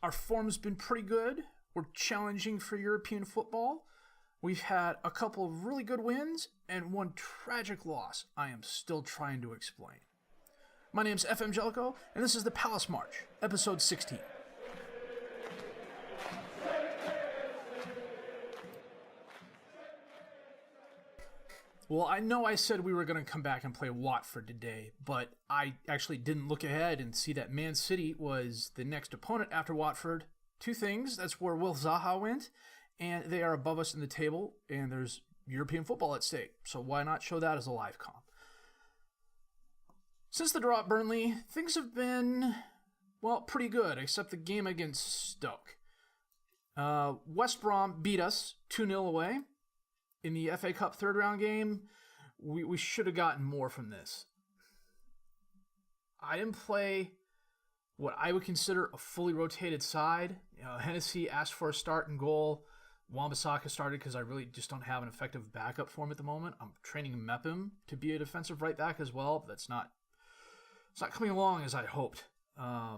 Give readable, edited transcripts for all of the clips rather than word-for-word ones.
Our form's been pretty good. We're challenging for European football. We've had a couple of really good wins and one tragic loss I am still trying to explain. My name's FM Jellico, and this is the Palace March, episode 16. Well, I know I said we were going to come back and play Watford today, but I actually didn't look ahead and see that Man City was the next opponent after Watford. Two things, that's where Will Zaha went, and they are above us in the table, and there's European football at stake, so why not show that as a live comp? Since the draw at Burnley, things have been, well, pretty good, except the game against Stoke. West Brom beat us 2-0 away. In the FA Cup third round game, we should have gotten more from this. I didn't play what I would consider a fully rotated side. Hennessy asked for a start and goal. Wan-Bissaka started because I really just don't have an effective backup for him at the moment. I'm training Mepim to be a defensive right back as well, but it's not coming along as I hoped. I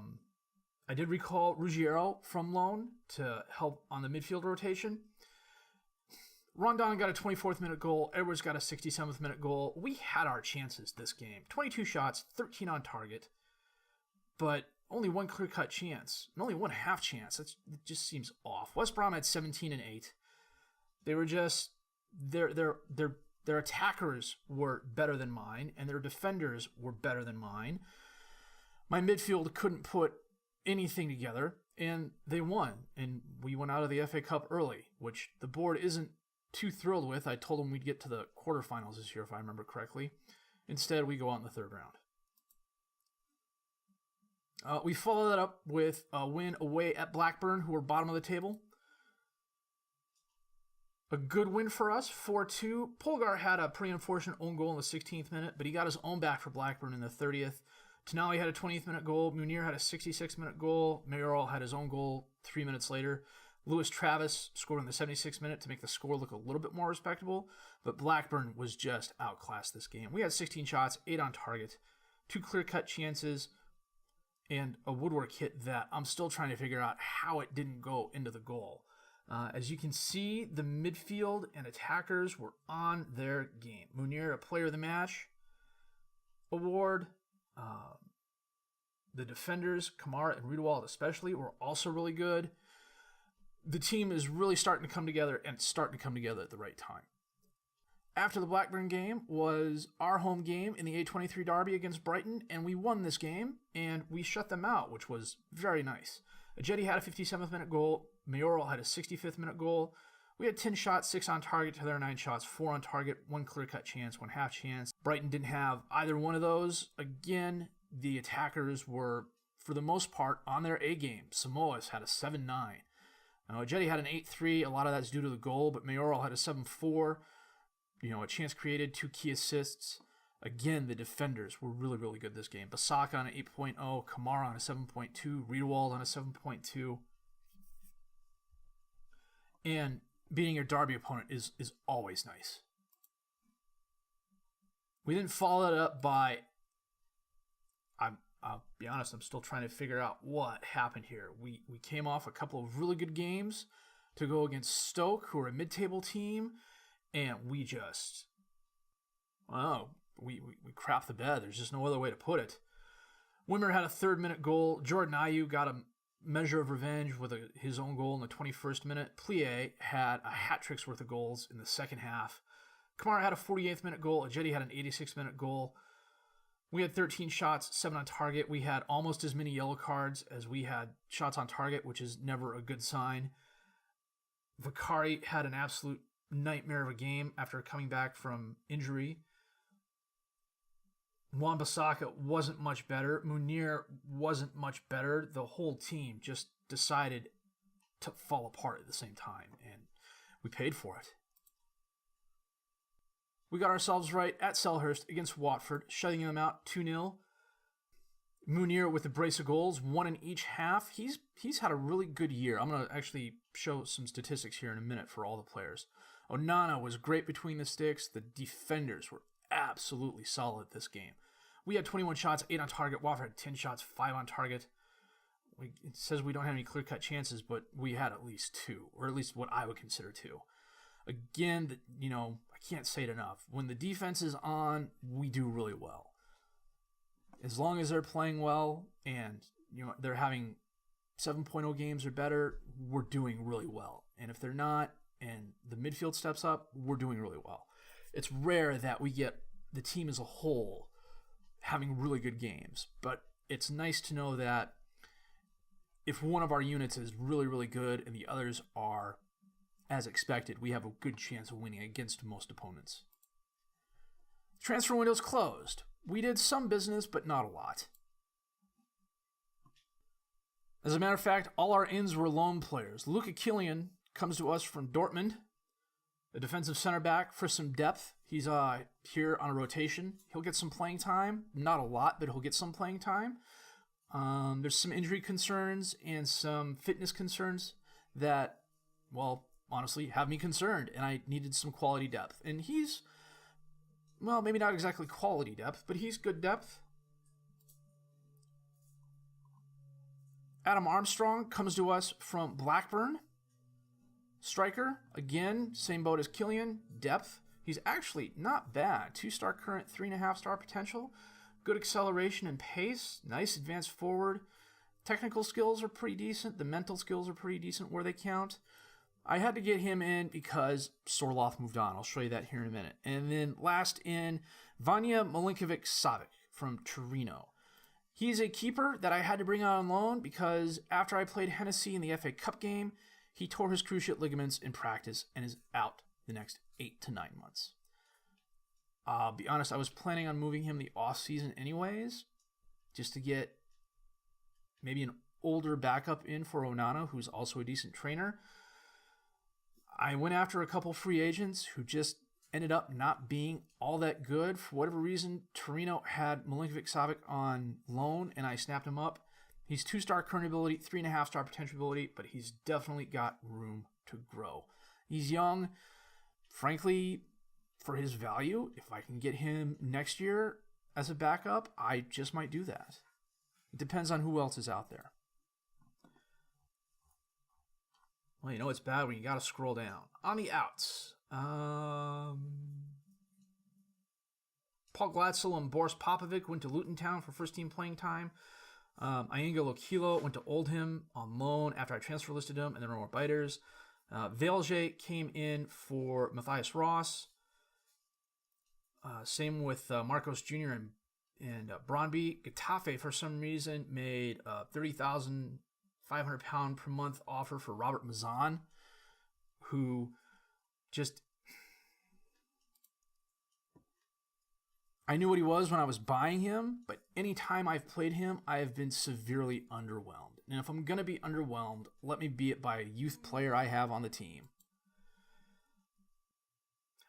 did recall Ruggiero from loan to help on the midfield rotation. Rondon got a 24th minute goal. Edwards got a 67th minute goal. We had our chances this game. 22 shots, 13 on target, but only one clear-cut chance, and only one half chance. It just seems off. West Brom had 17 and 8. They were just their attackers were better than mine, and their defenders were better than mine. My midfield couldn't put anything together, and they won. And we went out of the FA Cup early, which the board isn't too thrilled with. I told them we'd get to the quarterfinals this year, if I remember correctly. Instead, we go on in the third round. We follow that up with a win away at Blackburn, who were bottom of the table. A good win for us, 4-2. Polgar had a pretty unfortunate own goal in the 16th minute, but he got his own back for Blackburn in the 30th. Tonali had a 20th minute goal. Munir had a 66th minute goal. Mayoral had his own goal 3 minutes later. Lewis Travis scored in the 76th minute to make the score look a little bit more respectable, but Blackburn was just outclassed this game. We had 16 shots, 8 on target, 2 clear-cut chances, and a woodwork hit that I'm still trying to figure out how it didn't go into the goal. As you can see, the midfield and attackers were on their game. Munir, a player of the match award. The defenders, Kamara and Riedewald especially, were also really good. The team is really starting to come together, and it's starting to come together at the right time. After the Blackburn game was our home game in the A23 derby against Brighton, and we won this game, and we shut them out, which was very nice. Ajeti had a 57th minute goal. Mayoral had a 65th minute goal. We had 10 shots, 6 on target to their 9 shots, 4 on target, 1 clear-cut chance, 1 half chance. Brighton didn't have either one of those. Again, the attackers were, for the most part, on their A game. Samoas had a 7-9. Ajeti had an 8-3. A lot of that's due to the goal, but Mayoral had a 7-4. A chance created, 2 key assists. Again, the defenders were really, really good this game. Bissaka on an 8.0, Kamara on a 7.2, Riedewald on a 7.2. And beating your derby opponent is always nice. We didn't follow that up by, I'll be honest, I'm still trying to figure out what happened here. We came off a couple of really good games to go against Stoke, who are a mid-table team, and we just, we crapped the bed. There's just no other way to put it. Wimmer had a 3rd minute goal. Jordan Ayew got a measure of revenge with his own goal in the 21st minute. Plie had a hat-trick's worth of goals in the second half. Kamara had a 48th minute goal. Ajeti had an 86th minute goal. We had 13 shots, 7 on target. We had almost as many yellow cards as we had shots on target, which is never a good sign. Vicari had an absolute nightmare of a game after coming back from injury. Wan-Bissaka wasn't much better. Munir wasn't much better. The whole team just decided to fall apart at the same time, and we paid for it. We got ourselves right at Selhurst against Watford, shutting them out 2-0. Munir with a brace of goals, 1 in each half. He's had a really good year. I'm going to actually show some statistics here in a minute for all the players. Onana was great between the sticks. The defenders were absolutely solid this game. We had 21 shots, 8 on target. Watford had 10 shots, 5 on target. it says we don't have any clear-cut chances, but we had at least two, or at least what I would consider two. Again, I can't say it enough. When the defense is on, we do really well. As long as they're playing well and they're having 7.0 games or better, we're doing really well. And if they're not, and the midfield steps up, we're doing really well. It's rare that we get the team as a whole having really good games, but it's nice to know that if one of our units is really, really good and the others are as expected, we have a good chance of winning against most opponents. Transfer window's closed. We did some business, but not a lot. As a matter of fact, all our ins were loan players. Luka Killian comes to us from Dortmund, a defensive center back for some depth. He's here on a rotation. He'll get some playing time. Not a lot, but he'll get some playing time. There's some injury concerns and some fitness concerns that, well, honestly, have me concerned, and I needed some quality depth. And he's, well, maybe not exactly quality depth, but he's good depth. Adam Armstrong comes to us from Blackburn. Striker, again, same boat as Killian, depth. He's actually not bad. 2-star current, 3.5-star potential. Good acceleration and pace. Nice advanced forward. Technical skills are pretty decent. The mental skills are pretty decent where they count. I had to get him in because Sorloth moved on. I'll show you that here in a minute. And then last in, Vanja Milinkovic-Savic from Torino. He's a keeper that I had to bring on loan because after I played Hennessy in the FA Cup game, he tore his cruciate ligaments in practice and is out the next 8 to 9 months. I'll be honest, I was planning on moving him the off-season anyways, just to get maybe an older backup in for Onana, who's also a decent trainer. I went after a couple free agents who just ended up not being all that good. For whatever reason, Torino had Milinkovic-Savic on loan, and I snapped him up. He's 2-star current ability, 3.5-star potential ability, but he's definitely got room to grow. He's young. Frankly, for his value, if I can get him next year as a backup, I just might do that. It depends on who else is out there. Well, it's bad when you got to scroll down. On the outs, Paul Glatzel and Boris Popovic went to Luton Town for first-team playing time. Ienga Lokilo went to Oldham on loan after I transfer listed him, and there were more biters. Velge came in for Matthias Ross. Same with Marcos Jr. and Brøndby. Getafe, for some reason, made a £30,500 per month offer for Robert Mazan, who just... I knew what he was when I was buying him, but any time I've played him, I have been severely underwhelmed. And if I'm going to be underwhelmed, let me be it by a youth player I have on the team.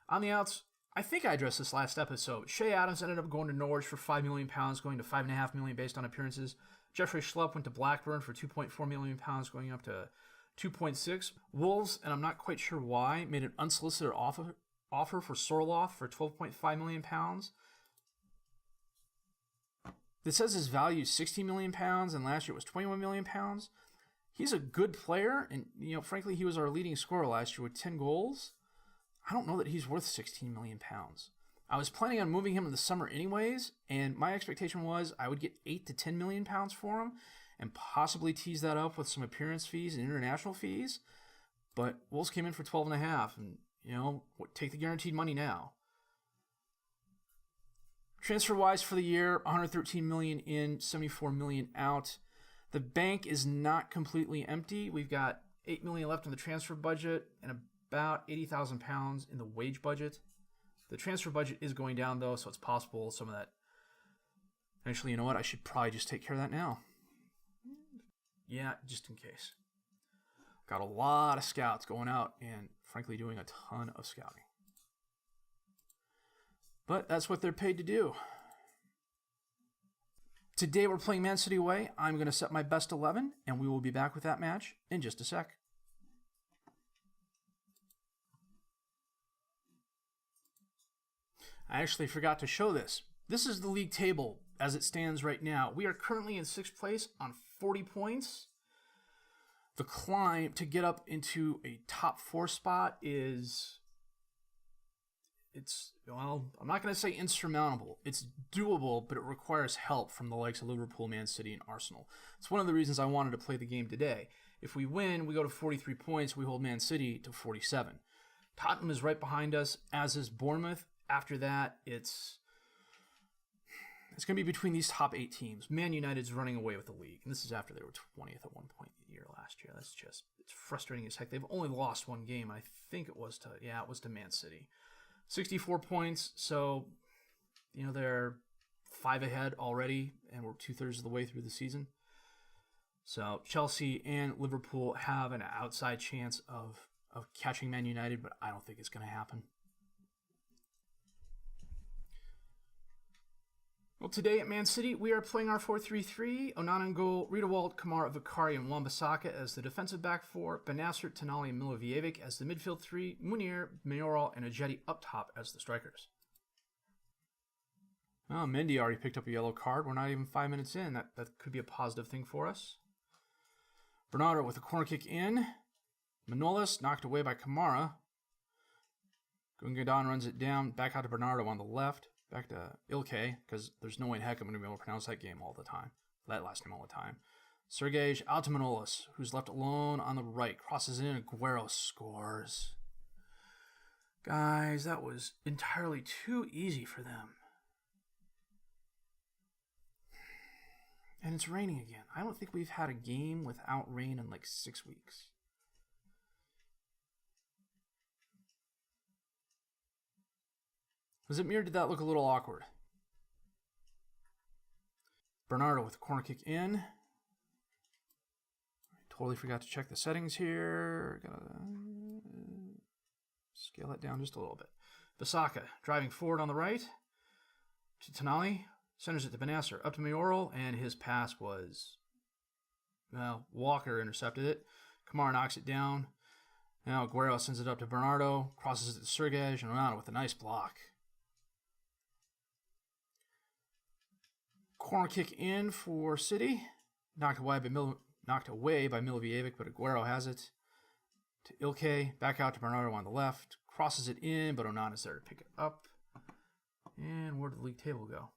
On the outs, I think I addressed this last episode. Shea Adams ended up going to Norwich for £5 million, going to $5.5 million based on appearances. Jeffrey Schlupp went to Blackburn for £2.4 million, going up to 2.6. Wolves, and I'm not quite sure why, made an unsolicited offer for Sorloth for £12.5 million. It says his value is £16 million, and last year it was £21 million. He's a good player, and frankly, he was our leading scorer last year with 10 goals. I don't know that he's worth £16 million. I was planning on moving him in the summer anyways, and my expectation was I would get £8 to £10 million for him, and possibly tease that up with some appearance fees and international fees. But Wolves came in for 12.5, and take the guaranteed money now. Transfer-wise for the year, $113 million in, $74 million out. The bank is not completely empty. We've got $8 million left in the transfer budget and about £80,000 in the wage budget. The transfer budget is going down, though, so it's possible some of that... Actually, you know what? I should probably just take care of that now. Yeah, just in case. Got a lot of scouts going out and, frankly, doing a ton of scouting. But that's what they're paid to do. Today we're playing Man City away. I'm going to set my best 11, and we will be back with that match in just a sec. I actually forgot to show this. This is the league table as it stands right now. We are currently in 6th place on 40 points. The climb to get up into a top 4 spot I'm not going to say insurmountable. It's doable, but it requires help from the likes of Liverpool, Man City, and Arsenal. It's one of the reasons I wanted to play the game today. If we win, we go to 43 points. We hold Man City to 47. Tottenham is right behind us, as is Bournemouth. After that, it's going to be between these top 8 teams. Man United's running away with the league, and this is after they were 20th at one point in the year last year. It's frustrating as heck. They've only lost one game. I think it was to Man City. 64 points, so, they're 5 ahead already, and we're 2/3 of the way through the season. So Chelsea and Liverpool have an outside chance of catching Man United, but I don't think it's going to happen. Well, today at Man City, we are playing our 4-3-3. Onana in goal, Riedewald, Kamara, Vicari, and Wan-Bissaka as the defensive back 4, Benacer, Tonali, and Milivojevic as the midfield 3, Munir, Mayoral, and Ajeti up top as the strikers. Oh, Mendy already picked up a yellow card. We're not even 5 minutes in. That could be a positive thing for us. Bernardo with a corner kick in. Manolas knocked away by Kamara. Gundogan runs it down, back out to Bernardo on the left. Back to Ilkay, because there's no way in heck I'm going to be able to pronounce that last name all the time. Sergej out to Manolas, who's left alone on the right. Crosses in, Aguero scores. Guys, that was entirely too easy for them. And it's raining again. I don't think we've had a game without rain in like 6 weeks. Was it me or did that look a little awkward? Bernardo with a corner kick in. I totally forgot to check the settings here. Gotta scale that down just a little bit. Bissaka driving forward on the right to Tonali. Centers it to Benacer. Up to Mayoral, and his pass was... Walker intercepted it. Kamara knocks it down. Now Aguero sends it up to Bernardo. Crosses it to Sergej, and Onana with a nice block. Corner kick in for City. Knocked away by Milivojevic, but Aguero has it. To Ilkay. Back out to Bernardo on the left. Crosses it in, but Onana's there to pick it up. And where did the league table go?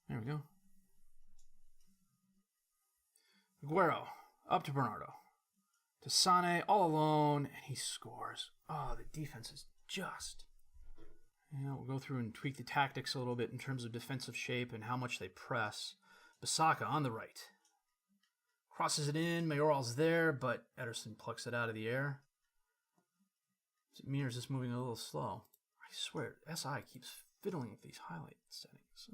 There we go. Aguero up to Bernardo. To Sané all alone, and he scores. Oh, the defense is just... we'll go through and tweak the tactics a little bit in terms of defensive shape and how much they press. Bissaka on the right. Crosses it in. Mayoral's there, but Ederson plucks it out of the air. Mirror's just moving a little slow. I swear, SI keeps fiddling with these highlight settings.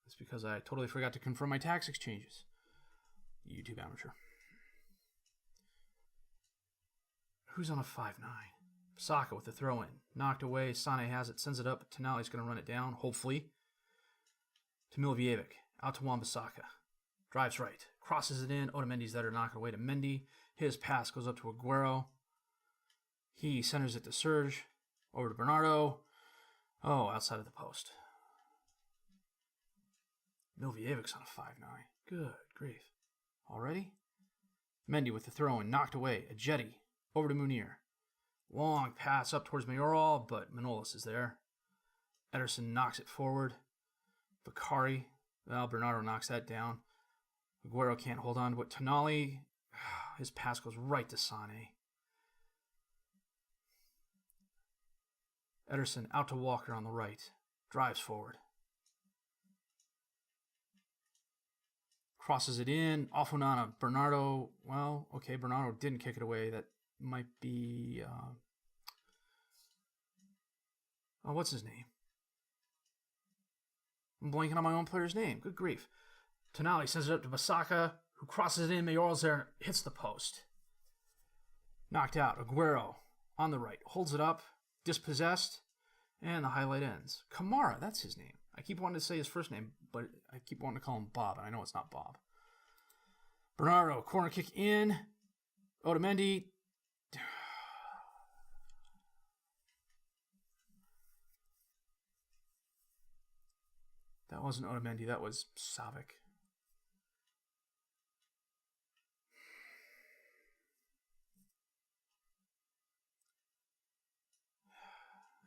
It's because I totally forgot to confirm my tax exchanges. YouTube amateur. Who's on a 5-9? Bissaka with the throw-in. Knocked away. Sané has it. Sends it up. Tonali's going to run it down, hopefully. To Milivojevic. Out to Wan-Bissaka. Drives right. Crosses it in. Otamendi's there to knock it away to Mendy. His pass goes up to Aguero. He centers it to Serge. Over to Bernardo. Oh, outside of the post. Miljevic's on a 5-9. Good grief. Already? Mendy with the throw-in. Knocked away. Ajeti. Over to Munir. Long pass up towards Mayoral, but Manolas is there. Ederson knocks it forward. Vicari. Bernardo knocks that down. Aguero can't hold on to it. Tonali. His pass goes right to Sané. Ederson out to Walker on the right. Drives forward. Crosses it in. Off Onana. Bernardo. Bernardo didn't kick it away. That might be... what's his name? I'm blanking on my own player's name. Good grief. Tonali sends it up to Bissaka, who crosses it in. Mayoral's there, hits the post. Knocked out. Aguero on the right. Holds it up. Dispossessed. And the highlight ends. Kamara, that's his name. I keep wanting to say his first name, but I keep wanting to call him Bob, and I know it's not Bob. Bernardo, corner kick in. Otamendi. That wasn't Otamendi, that was Savic.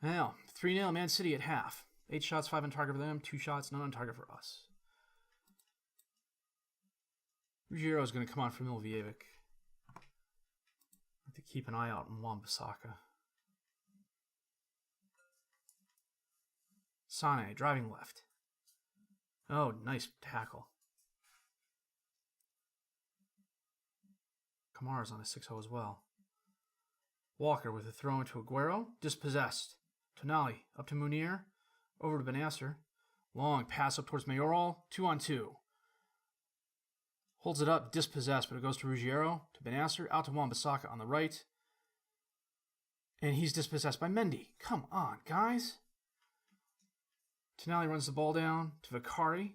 Now, 3-0 Man City at half. 8 shots, 5 on target for them, 2 shots, none on target for us. Ruggiero is going to come on for Milivojevic. Have to keep an eye out on Wan-Bissaka. Sane, driving left. Oh, nice tackle. Kamara's on a 6-0 as well. Walker with a throw into Aguero. Dispossessed. Tonali up to Munir. Over to Benasser. Long pass up towards Mayoral. 2-on-2. Holds it up. Dispossessed, but it goes to Ruggiero. To Benasser. Out to Wan-Bissaka on the right. And he's dispossessed by Mendy. Come on, guys. Tonali runs the ball down to Vicari.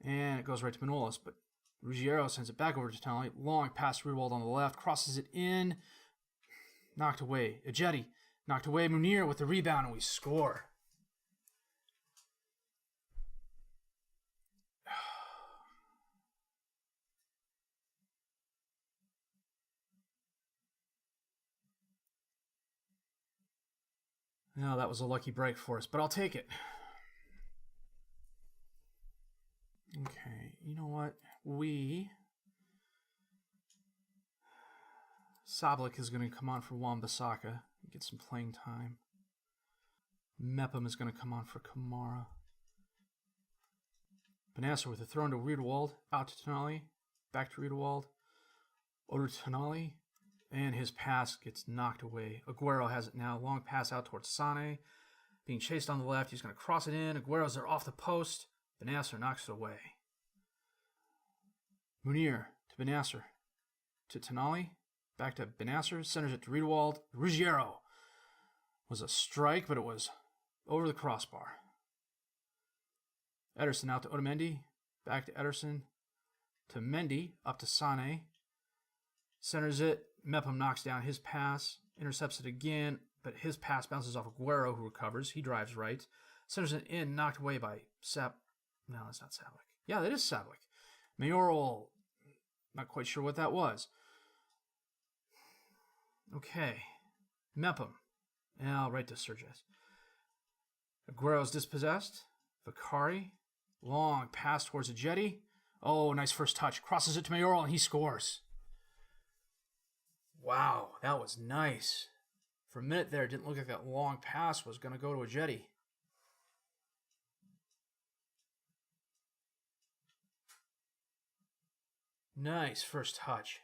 And it goes right to Manolas, but Ruggiero sends it back over to Tonali. Long pass to Riedewald on the left. Crosses it in. Knocked away. Ajeti knocked away. Munir with the rebound, and we score. No, that was a lucky break for us, but I'll take it. Okay, you know what? Sablik is going to come on for Wan-Bissaka, get some playing time. Mepham is going to come on for Kamara. Benasser with a throw into Riedewald, out to Tonali, back to Riedewald, over to Tonali, and his pass gets knocked away. Aguero has it now, long pass out towards Sane, being chased on the left, he's going to cross it in, Aguero's there off the post, Benasser knocks it away. Munir to Benasser, to Tonali, back to Benasser, centers it to Riedewald. Ruggiero was a strike, but it was over the crossbar. Ederson out to Otamendi, back to Ederson, to Mendy, up to Sane. Centers it, Mepham knocks down his pass, intercepts it again, but his pass bounces off Aguero, who recovers. He drives right. Centers it in, knocked away by No, that's not Sablik. Yeah, that is Sablik. Mayoral, not quite sure what that was. Okay. Mepham. Now right to Serges. Aguero's dispossessed. Vicari. Long pass towards Ajeti. Oh, nice first touch. Crosses it to Mayoral, and he scores. Wow, that was nice. For a minute there, it didn't look like that long pass was going to go to Ajeti. Nice first touch.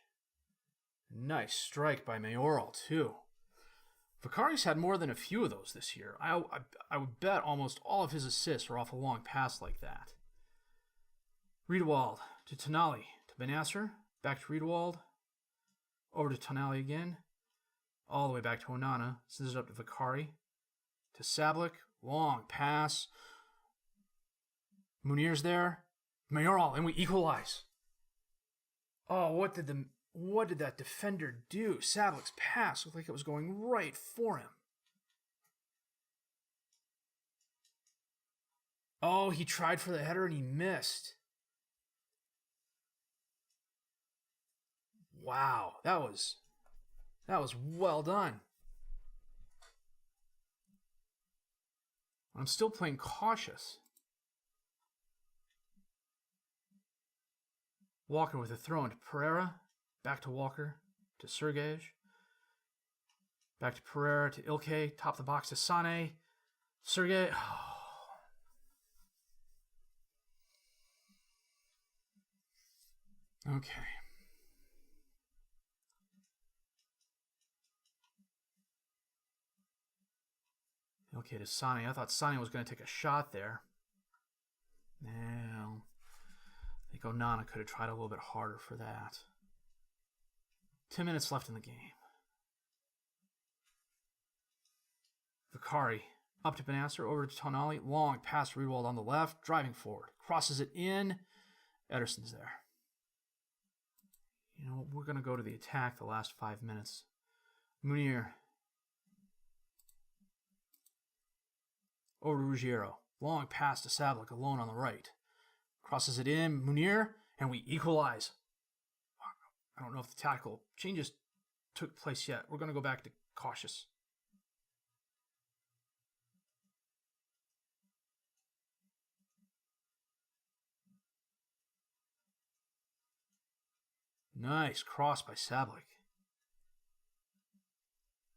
Nice strike by Mayoral, too. Vicari's had more than a few of those this year. I would bet almost all of his assists are off a long pass like that. Riedewald to Tonali, to Benasser, back to Riedewald, over to Tonali again, all the way back to Onana, sends it up to Vicari, to Sablik, long pass. Munir's there, Mayoral, and we equalize. Oh, what did that defender do? Sablik's pass looked like it was going right for him. Oh, he tried for the header and he missed. Wow, that was well done. I'm still playing cautious. Walker with a throw into Pereira. Back to Walker, to Sergej. Back to Pereira, to Ilkay. Top the box to Sane. Sergej. Oh. Okay. Ilkay to Sane. I thought Sane was going to take a shot there. Now, I think Onana could have tried a little bit harder for that. 10 minutes left in the game. Vicari up to Benasser, over to Tonali. Long pass to Riedewald on the left, driving forward. Crosses it in. Ederson's there. You know, we're going to go to the attack the last 5 minutes. Munir. Over to Ruggiero. Long pass to Sablik, alone on the right. Crosses it in, Munir, and we equalize. I don't know if the tactical changes took place yet. We're going to go back to cautious. Nice cross by Sablik.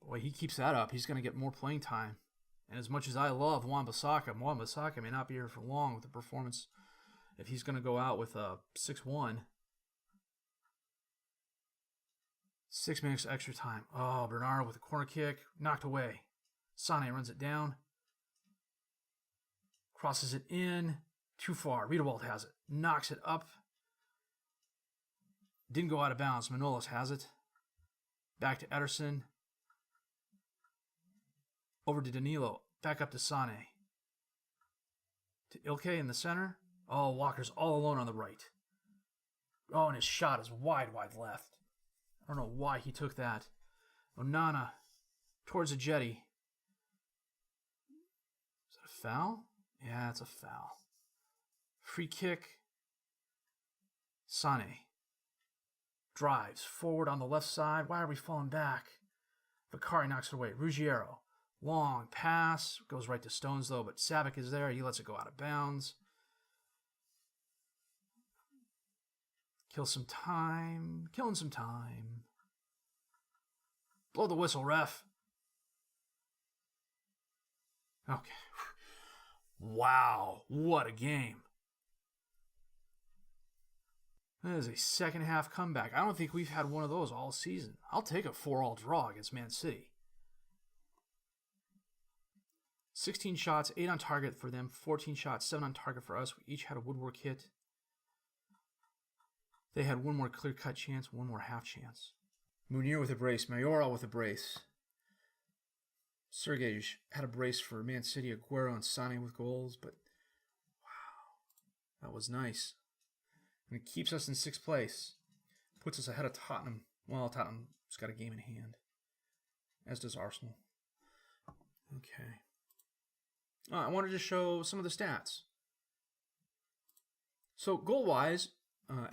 Boy, he keeps that up. He's going to get more playing time. And as much as I love Wan-Bissaka may not be here for long with the performance if he's going to go out with a 6-1. 6 minutes extra time. Oh, Bernard with a corner kick. Knocked away. Sane runs it down. Crosses it in. Too far. Riedewald has it. Knocks it up. Didn't go out of bounds. Manolas has it. Back to Ederson. Over to Danilo. Back up to Sane. To Ilkay in the center. Oh, Walker's all alone on the right. Oh, and his shot is wide left. I don't know why he took that. Onana towards the jetty. Is that a foul? Yeah, it's a foul. Free kick. Sane drives forward on the left side. Why are we falling back? Vicari knocks it away. Ruggiero. Long pass. Goes right to Stones, though, but Savic is there. He lets it go out of bounds. Killing some time. Blow the whistle, ref. Okay. Wow, what a game. That is a second half comeback. I don't think we've had one of those all season. I'll take a 4-4 draw against Man City. 16 shots, 8 on target for them, 14 shots, 7 on target for us. We each had a woodwork hit. They had one more clear-cut chance, one more half chance. Munir with a brace, Mayoral with a brace. Sergej had a brace for Man City, Aguero and Sane with goals, but wow, that was nice. And it keeps us in 6th place. Puts us ahead of Tottenham. Well, Tottenham's got a game in hand, as does Arsenal. Okay. I wanted to show some of the stats. So goal-wise,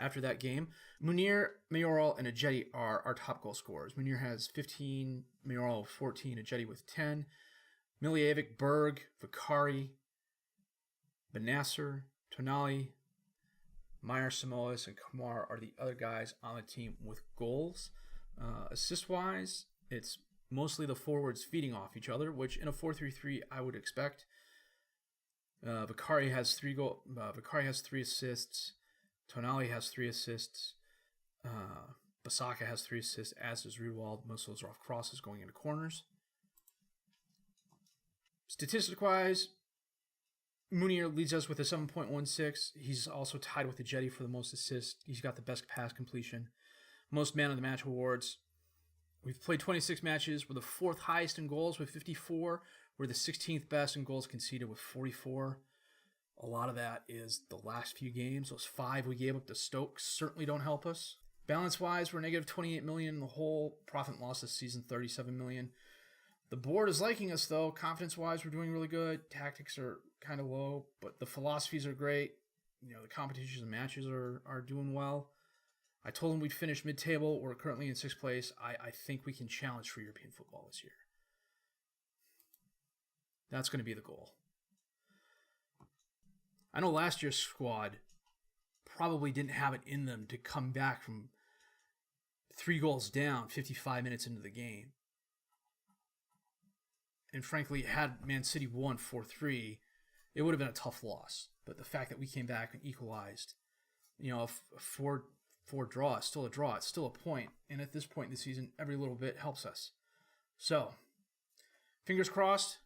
after that game, Munir, Mayoral, and Ajeti are our top goal scorers. Munir has 15, Mayoral 14, Ajeti with 10. Miljevic, Berg, Vicari, Benasser, Tonali, Meyer, Samoas, and Kamar are the other guys on the team with goals. Assist-wise, it's mostly the forwards feeding off each other, which in a 4-3-3 I would expect. Vicari has 3 assists. Tonali has 3 assists. Bissaka has 3 assists, as does Riedewald. Most of those are off crosses going into corners. Statistic-wise, Munir leads us with a 7.16. He's also tied with the Jetty for the most assists. He's got the best pass completion. Most man of the match awards. We've played 26 matches. We're the 4th highest in goals with 54. We're the 16th best in goals conceded with 44. A lot of that is the last few games. Those 5 we gave up to Stoke certainly don't help us. Balance-wise, we're negative 28 million in the whole. Profit and loss this season, 37 million. The board is liking us, though. Confidence-wise, we're doing really good. Tactics are kind of low, but the philosophies are great. You know, the competitions and matches are doing well. I told them we'd finish mid-table. We're currently in 6th place. I think we can challenge for European football this year. That's going to be the goal. I know last year's squad probably didn't have it in them to come back from 3 goals down 55 minutes into the game. And frankly, had Man City won 4-3, it would have been a tough loss. But the fact that we came back and equalized, you know, a 4 draw is still a draw. It's still a point. And at this point in the season, every little bit helps us. So, fingers crossed.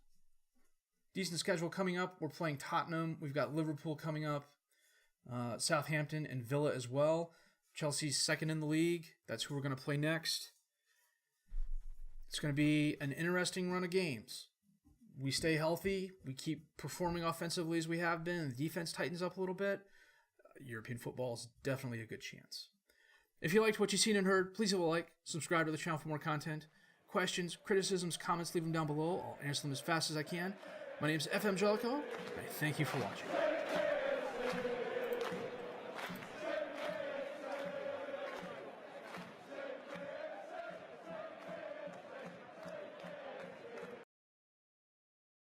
Decent schedule coming up. We're playing Tottenham. We've got Liverpool coming up. Southampton and Villa as well. Chelsea's 2nd in the league. That's who we're going to play next. It's going to be an interesting run of games. We stay healthy. We keep performing offensively as we have been. The defense tightens up a little bit. European football is definitely a good chance. If you liked what you've seen and heard, please hit a like. Subscribe to the channel for more content. Questions, criticisms, comments, leave them down below. I'll answer them as fast as I can. My name is FM Jellicoe, and I thank you for watching.